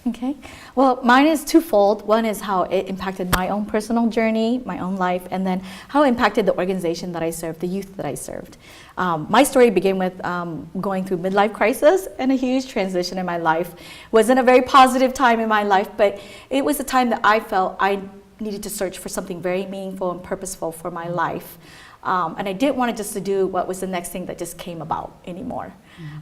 Okay. Well, mine is twofold. One is how it impacted my own personal journey, my own life, and then how it impacted the organization that I served, the youth that I served. My story began with going through midlife crisis and a huge transition in my life. Wasn't a very positive time in my life, but it was a time that I felt I needed to search for something very meaningful and purposeful for my life. And I didn't want it just to do what was the next thing that just came about anymore.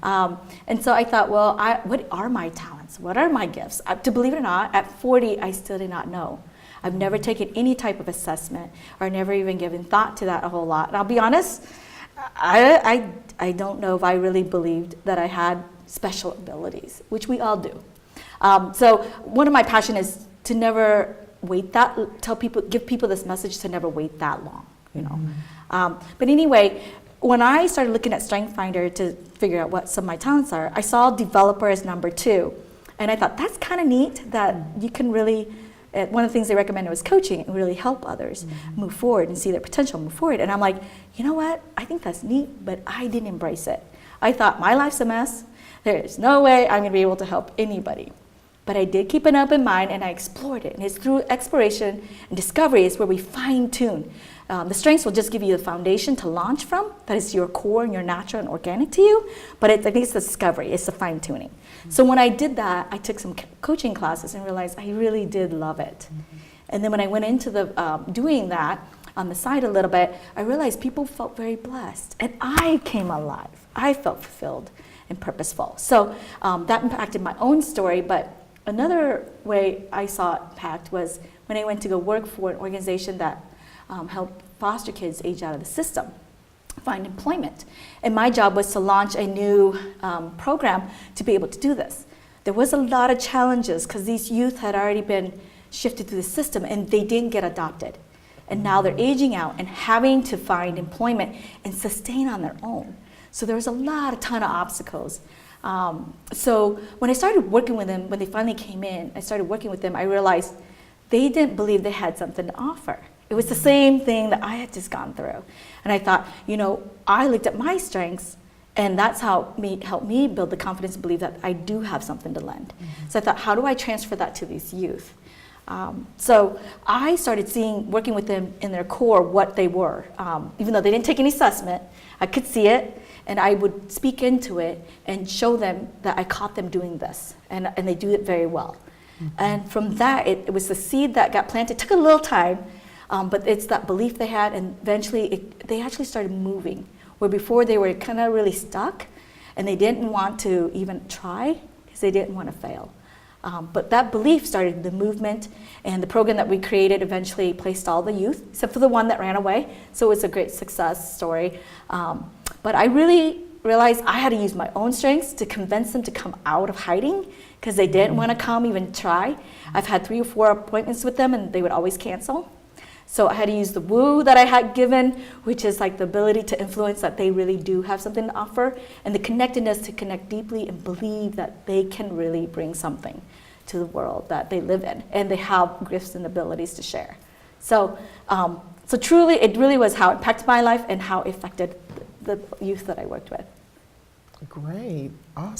And so I thought, well, what are my talents? What are my gifts? To believe it or not, at 40, I still did not know. I've never taken any type of assessment or never even given thought to that a whole lot. And I'll be honest, I don't know if I really believed that I had special abilities, which we all do. So one of my passion is to never wait give people this message to never wait that long, you know. But anyway, when I started looking at StrengthsFinder to figure out what some of my talents are, I saw developer as number 2. And I thought, that's kind of neat that you can really, one of the things they recommended was coaching and really help others move forward and see their potential move forward. And I'm like, you know what? I think that's neat, but I didn't embrace it. I thought, my life's a mess. There's no way I'm going to be able to help anybody. But I did keep an open mind and I explored it. And it's through exploration and discovery is where we fine tune. The strengths will just give you the foundation to launch from. That is your core and your natural and organic to you. But I think it's the discovery, it's the fine tuning. So when I did that, I took some coaching classes and realized I really did love it. And then when I went into the doing that on the side a little bit, I realized people felt very blessed. And I came alive. I felt fulfilled and purposeful. So that impacted my own story. But another way I saw impact was when I went to go work for an organization that helped foster kids age out of the system find employment. And my job was to launch a new program to be able to do this. There was a lot of challenges because these youth had already been shifted through the system and they didn't get adopted. And now they're aging out and having to find employment and sustain on their own. So there was a ton of obstacles. So when I started working with them, when they finally came in, I started working with them, I realized they didn't believe they had something to offer. It was the same thing that I had just gone through. And I thought, you know, I looked at my strengths and that's how helped me build the confidence to believe that I do have something to lend. So I thought, how do I transfer that to these youth? So I started working with them in their core, what they were. Even though they didn't take any assessment, I could see it and I would speak into it and show them that I caught them doing this and they do it very well. And from that, it was the seed that got planted. It took a little time. But it's that belief they had, and eventually they actually started moving, where before they were kind of really stuck, and they didn't want to even try because they didn't want to fail. But that belief started the movement, and the program that we created eventually placed all the youth, except for the one that ran away, so it was a great success story. But I really realized I had to use my own strengths to convince them to come out of hiding, because they didn't want to come even try. I've had 3 or 4 appointments with them, and they would always cancel. So I had to use the woo that I had given, which is like the ability to influence that they really do have something to offer, and the connectedness to connect deeply and believe that they can really bring something to the world that they live in, and they have gifts and abilities to share. So, so truly, it really was how it impacted my life and how it affected the youth that I worked with. Great, awesome.